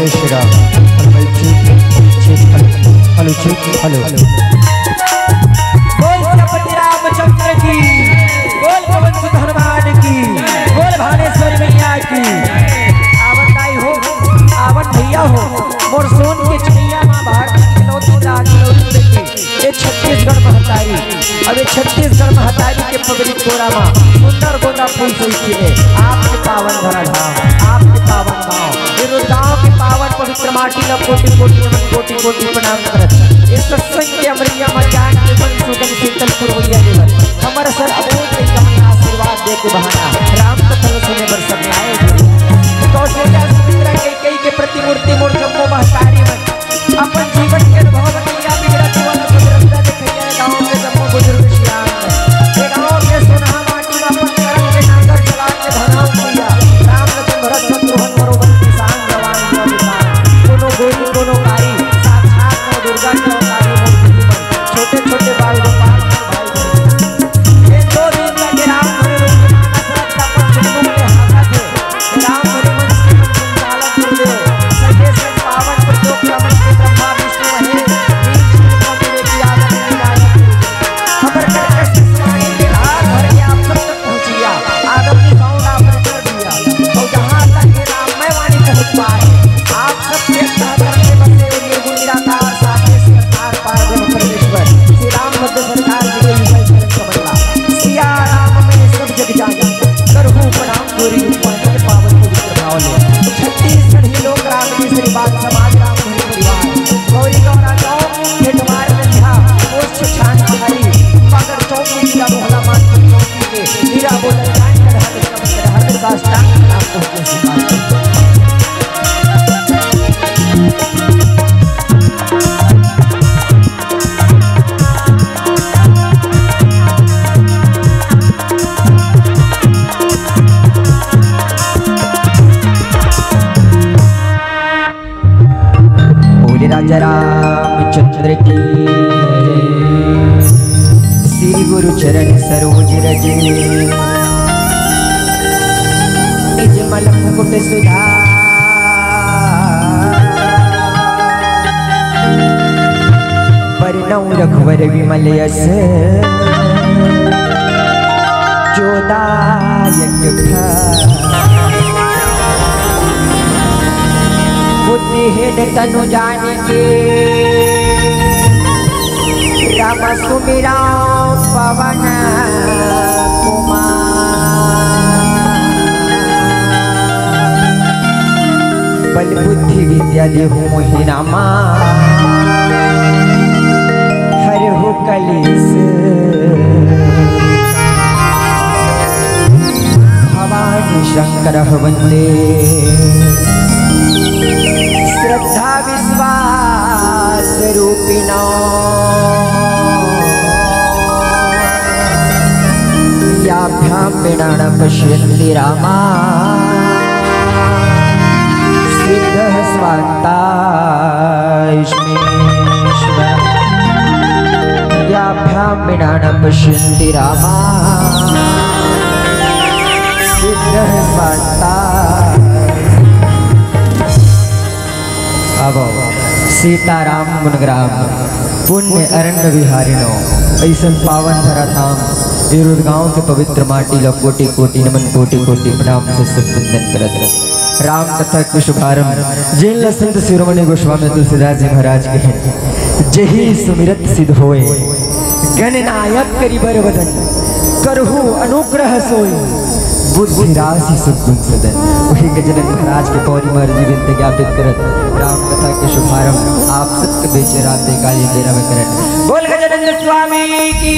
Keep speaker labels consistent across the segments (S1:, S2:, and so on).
S1: जय श्री राम। हेलो
S2: बोल छत्रपति रामचंद्र की, बोल पवन सुत हनुमान की, बोल भानेश्वरी मैया की। आवत आई हो, आवत भैया हो, मोर सोन के चिड़िया माँ भारत की नौती बेटी ये छत्तीसगढ़ महतारी। अब ये छत्तीसगढ़ महतारी के पगड़ी कोरा माँ सुंदर गोंदा फूल से खिले। आपके पावन धरा धाम, आपके पावन गाँव, गाँव के पावन पवित्र माटी ल कोटि कोटि नमन, कोटि कोटि प्रणाम करत। इस सत्संग के अमरिया मजान के मन सुगम शीतल पुरवैया देवर हमर सर अबोध के कमल आशीर्वाद दे के बहाना राम कथन सुने बर सब आए। कौशल्या सुमित्रा कई के प्रतिमूर्ति मोर जम्मो महतारी मन अपन जीवन के अनुभव बतिया बिगड़ा वाला सदरता देखैया गांव के जम्मो बुजुर्ग श्याम ये गांव के सोना माटी में अपन करम के नागर चला के धनाव किया। राम लखन भरत शत्रुघ्न मनोबल किसान जवान विशाल कोनो गोरी कोनो कारी साक्षात मां दुर्गा के अवतारी मूर्ति छोटे छोटे बाल गोपाल भाई ये दो दिन लगे राम हरे रूप दशरथ का पर जन्म में हाथा थे। राम हरे मन से संचालन कर दे सके से पावन प्रयोग का मन के ब्रह्मा विष्णु है नीच को मेरे की आदत नहीं लायक खबर कर कष्ट सुनाई के हाथ भर के आप सब तक पहुंचिया आदम की साउंड आपने कर दिया तो जहां तक ये राम मैं वाणी पहुंच पाए आप सब के करके बसे हुए निर्गुण निराकार साथे सरकार पार ब्रह्म परमेश्वर श्री राम मध्य सरकार जी के विजय चरण कमला सिया राम में सब जग जाना करहु प्रणाम गोरी रूपन के पावन पवित्र भाव ले। छत्तीसगढ़ ही लोग राम की श्री बात समाज राम धनी परिवार गौरी गौरा गाँव खेतवार में था पोस्ट छान हरी मगर चौकी का मोहला मान चौकी के हीरा बोतल जान कर हर साष्टांग नाम पहुंचे सिखाते। राजा रामचंद्र की श्री गुरु चरण सरोज रज निज मन मुकुट सुधा बरनौ रघुवर विमल यस जोदायक बुद्धिहीन तनु जान के राम सुमिरा पवन कुमार बल बुद्धि विद्या देहु मोहि रामा हरहु कलेश भवानी शंकर वंदे श्रद्धा विश्वास रूपिणो याभ्यां विना पश्यन्ति रामा सिद्धः स्वान्तास्मि याभ्यां विना पश्यन्ति रामा सिद्धः स्वान्ता। सीताराम गुणग्राम पुण्य अरण्य विहारिणो ऐसन पावन धरा धाम विरोध गांव के पवित्र माटी लो कोटि कोटि नमन कोटि कोटि प्रणाम से सत्वंदन करत। राम कथा के शुभारंभ जिन संत शिरोमणि गोस्वामी तुलसीदास जी महाराज के जही सुमिरत सिद्ध होए गणनायक करी बर वदन करहु अनुग्रह सोई बुद्धि राशि सद्गुण सदन। वही गजानन महाराज के पौरी मर्जी विनती ज्ञापित करत राम कथा के शुभारंभ आप सबके बीच रात काली देरा में करत। बोल गजानन स्वामी की।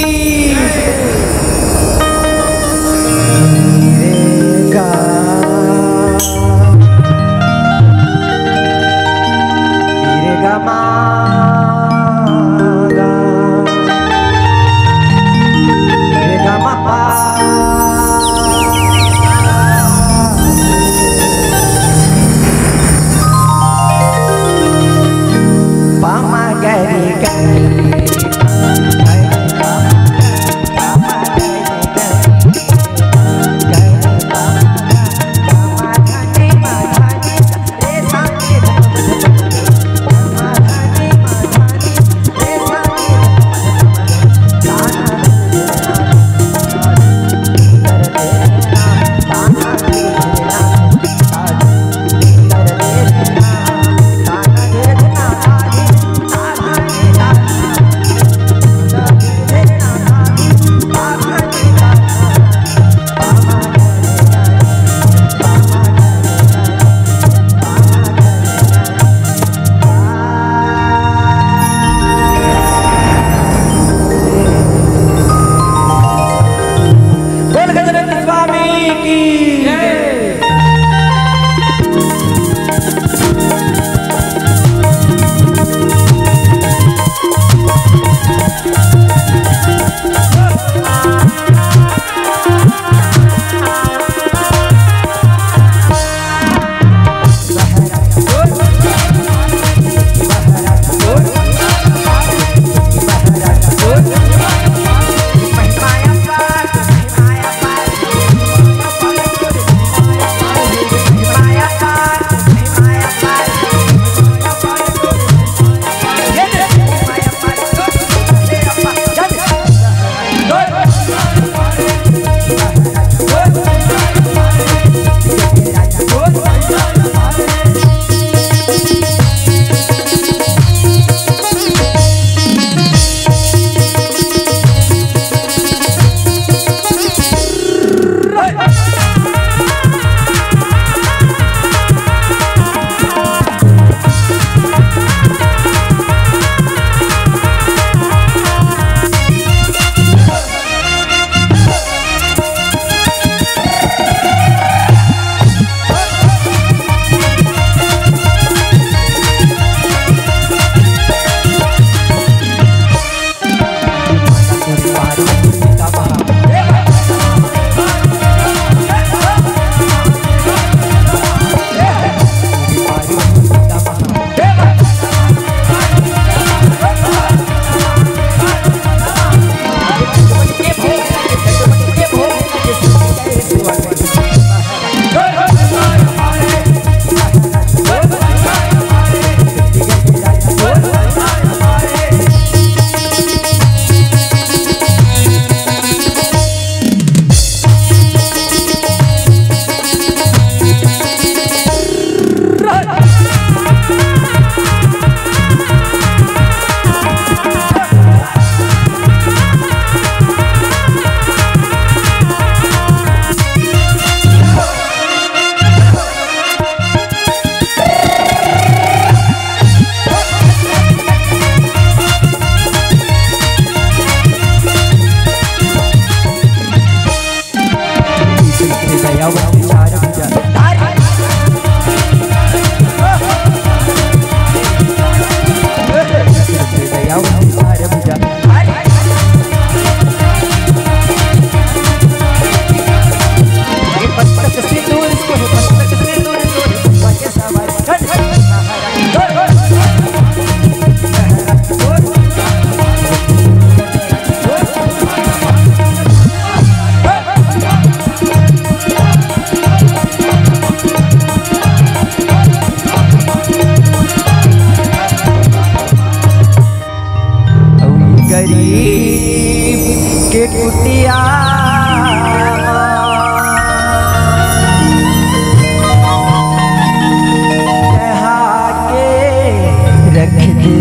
S2: रख दे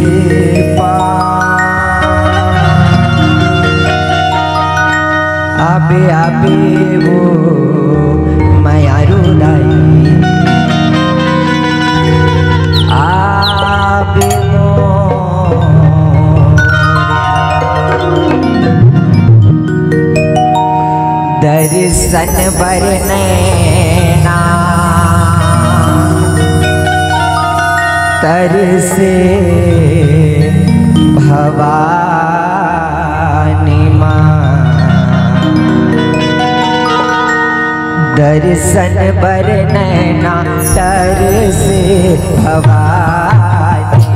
S2: आबे आबे वो मायारू लाई आबे दर्शन बरनैना तरसे भवानी माँ दर्शन बरनैना तरसे भवानी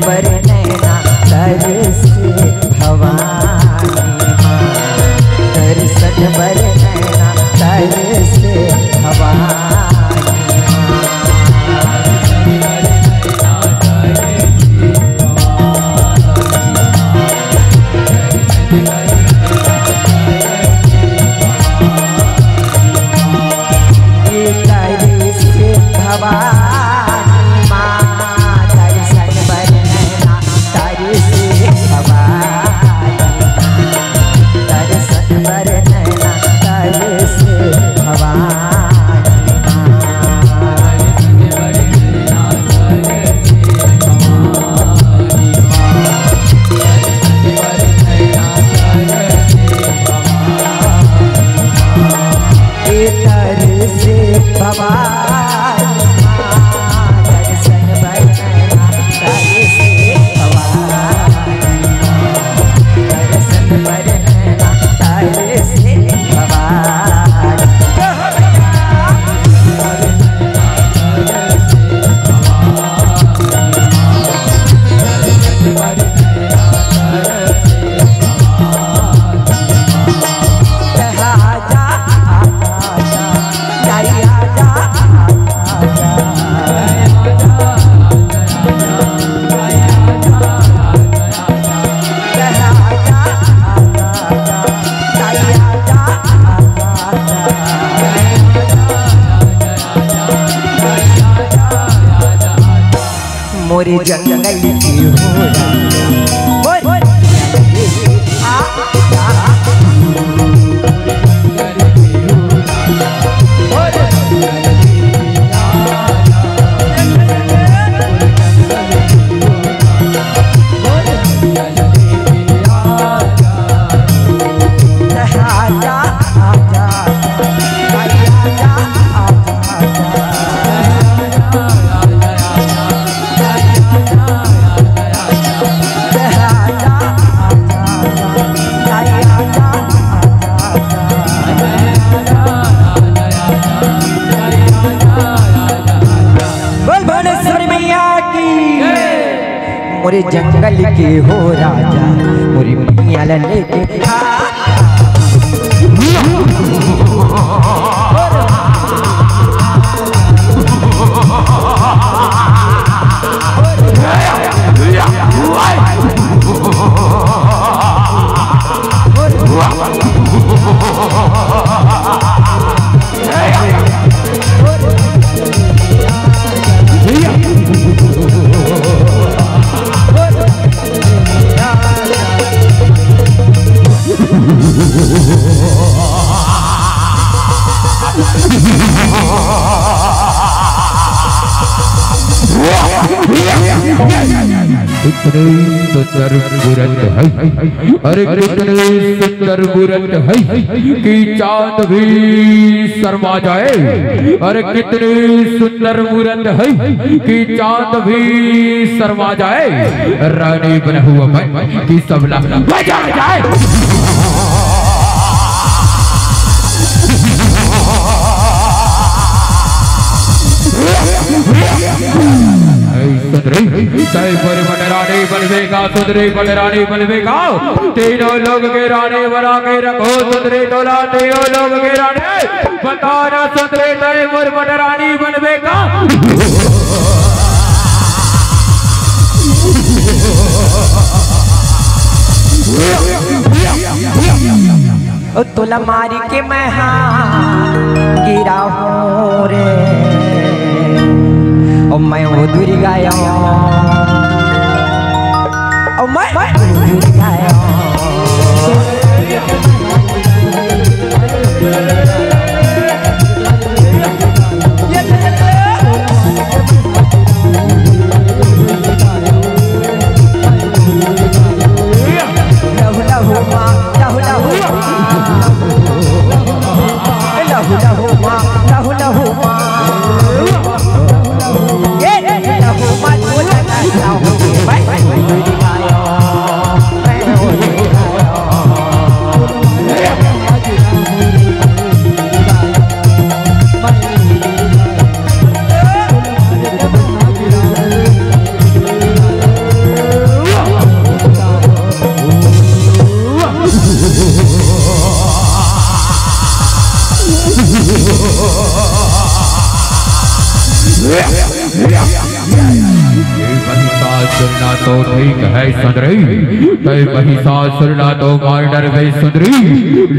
S2: बरनैना तरसे भवानी माँ दर्शन बरनैना तरसे भवानी तरसे भवानी माँ दर्शन बरनैना तरसे मोरे जंगल की मोरे जंगल के हो राजा मोरी मियाँ लेके
S3: सुंदर मूरत है, अरे कितनी सुंदर मूरत है कि चांद भी शर्मा जाए। अरे कितनी सुंदर मूरत है कि चांद भी शर्मा जाए। रानी बना हुआ मैं कि सब बजा जाए। रानी बनवेगा सुंदरी रानी बनवेगा। तीनों लोग के रानी बना के रखो सुंदरी टोला। तीनों लोग के रानी बताना सुंदरी तय रानी बनवेगा।
S2: ओ तुला मारी के मैं गिरा हूँ रे, ओ मैं वो दूर गया, ओ मैं दूर गया।
S3: सुनना तो ठीक है सुंदरी, महिषासुर तो मार डर गई सुंदरी,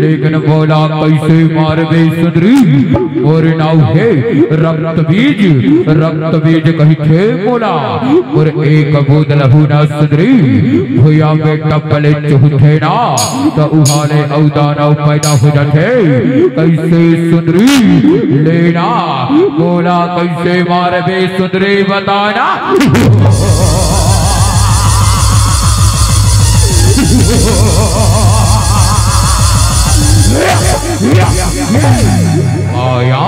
S3: लेकिन बोला कैसे मार गई सुंदरी। और नाव है रक्त बीज कही थे बोला, और एक बूंद लहू ना सुंदरी भूया में टपले चूथे ना, तो उहाने अवदाना पैदा हो जाते। कैसे सुंदरी लेना बोला, कैसे मार गई सुंदरी बताना। आया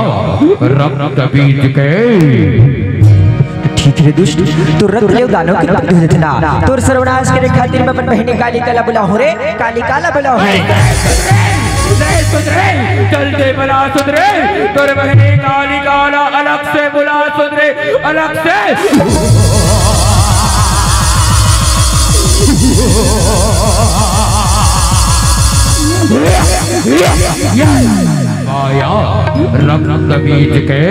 S3: रक्त बीज के
S2: ठीक है दुष्ट, तो रक्त ले दानों की बात हो देना, तो सर्वनाश के खातिर में अपन बहने काली काला बुला हो रे, काली काला बुला हो रे।
S3: चलते बुला सुधरे, तोरे बहने काली काला अलग से बुला सुधरे, अलग से। आया रक्त बीज के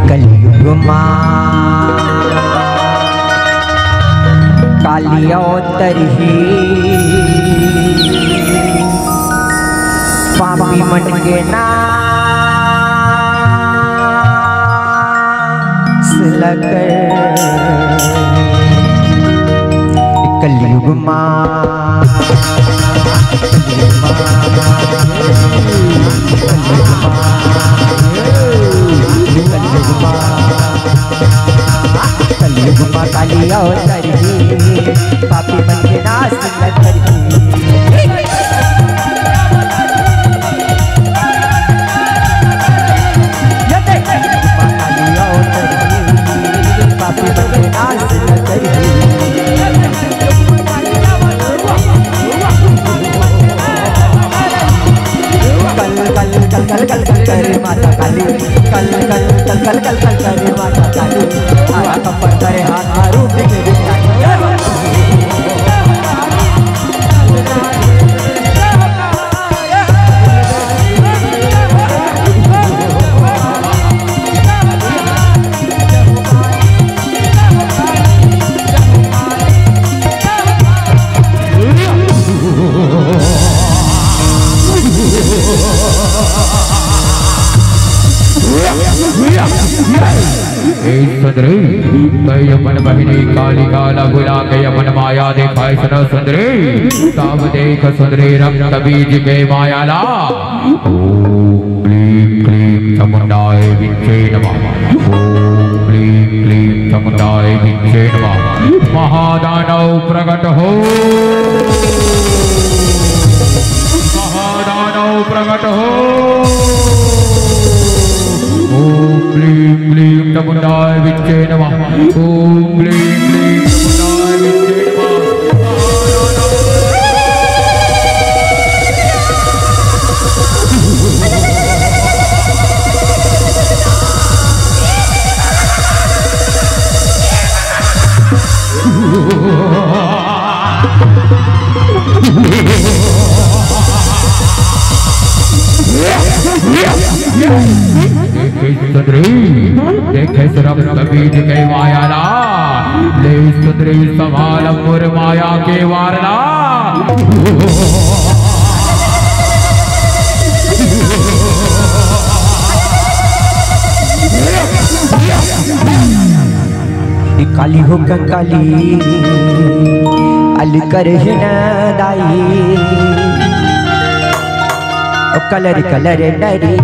S2: कलयुग काली अवतरी, पापी मन के नाश लगर। कलयुग काली अवतरी, पापी मन के नाश लगी। पापी मन के नाश लगी। कल कल कल करे माता काली, कल कल कल कल कल कल करे माता काली, आया कपर करे हाथ मारू बिगड़े
S3: सुंदरी कई अपन बहिनी काली काला बुला के अपन माया दिखाई सुनो सुंदरी, तब देख सुंदरी रक्त बीज के मायाला। ओम क्लीं क्लीं चामुंडाय विच्चे नमः, ओम क्लीं क्लीं चामुंडाय विच्चे नमः। महादानव प्रकट हो, महादानव प्रकट हो। ओम क्लीं क्लीं चामुंडाय विच्चे नमः, ओम क्लीं क्लीं चामुंडाय विच्चे नमः। सुंदरी देखे सरब कबीर के मायाला ले सुंदरी सवाल मुर माया के वारना
S2: काली हो कंकाली अल कर दाई कलर कलर डरी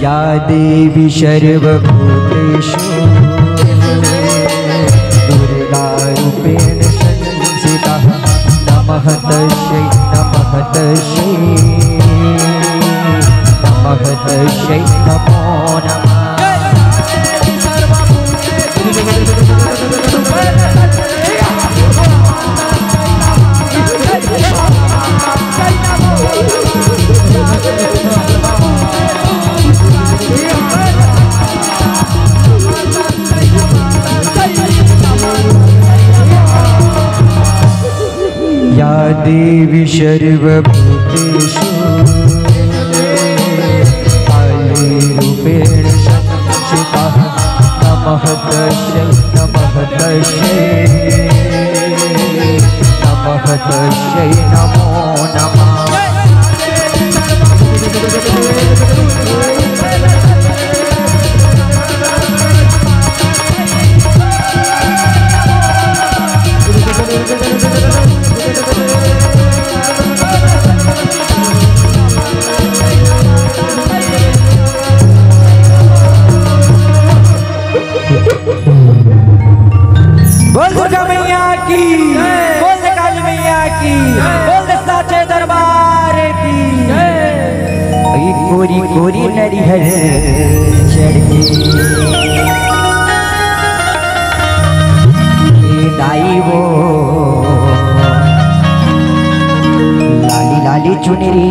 S2: या देवी सर्वभूतेषु दुर्गारूपेण संस्थिता नमः तस्यै नमः तस्यै नमः तस्यै नमो नमः। या देवी सर्वभूतेषु कालीरूपेण संस्थिता नमः तस्यै नमः तस्यै नमः तस्यै नमो नमः। बोल दुर्गा मैया की, बोल काली मैया की, बोल साचे दरबार की। गोरी गोरी नरिहर चढ़ी दाई वो लाली लाली चुनरी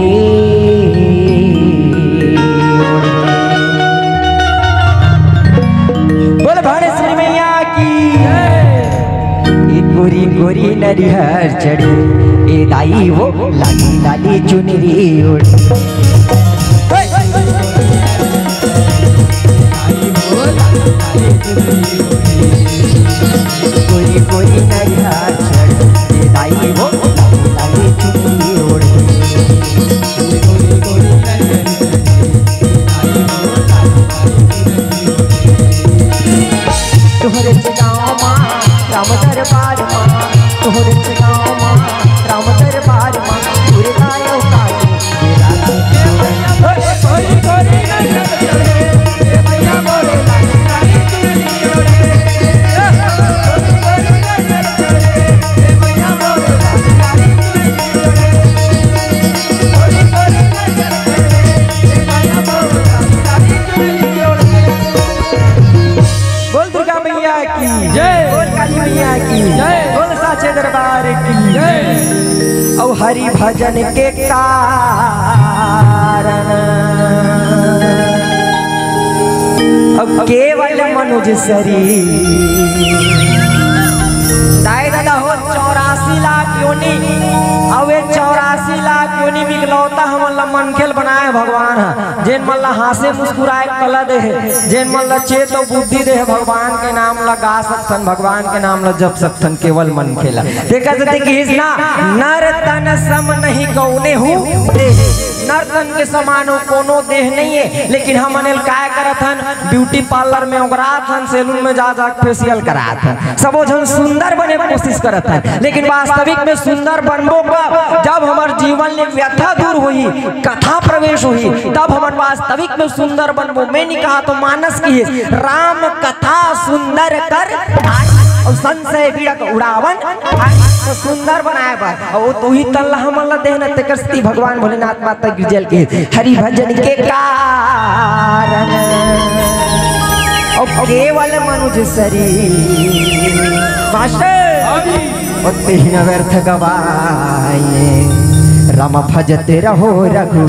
S2: बोल भाड़ेश्वरी मैया की। गोरी गोरी नरिहर चढ़ी ए दाई वो लाली लाली चुनरी ओढ़ गोरी गोरी नरिहर चढ़ी ए दाई वो लाली लाली चुनरी ओढ़ तोहरे गाँव माँ राम दरबार माँ तोहरे गाँव माँ राम दरबार माँ पूरे गायो बोल दुर्गा मैया की जय, बोल काली मैया की जय, बोल साचे दरबार की जय। और हरि भजन के कारण अब केवल मनुज शरीर दादा हो 84 लाख योनि अब 84 लाख योनि बिकलौता हमन मन खेल बनाए भगवान है जेन मन ला हासे मुस्कुराए कला दे जेन मन ला चेत और बुद्धि दे भगवान के नाम ला गा सकथन भगवान के नाम ला जप सकथन केवल मन खेला देखा जाते कि ना नर तन सम नहीं कौने हूँ नर तन के समान कोनो देह नहीं है लेकिन हमन काय करत हन ब्यूटी पार्लर में उगरात हन सैलून में जा जा फेशियल करात हन सबो जन सुंदर बने कोशिश करत हन लेकिन वास्तविक में सुंदर बनबो जब हमार जीवन में व्यथा दूर हुई कथा प्रवेश हुई तब हमार वास्तविक में सुंदर बनबो। मैंने कहा तो मानस की राम कथा सुंदर कर और संशय विरक उड़ावन तो सुंदर बनाया बा और तू ही तल्ला हमला देना ते करती भगवान भोलेनाथ माता गिरजल के हरि भजन के कारण और केवल मनुज शरीर मास्टर और तीन व्यर्थ गवाए राम भजते रहो रघु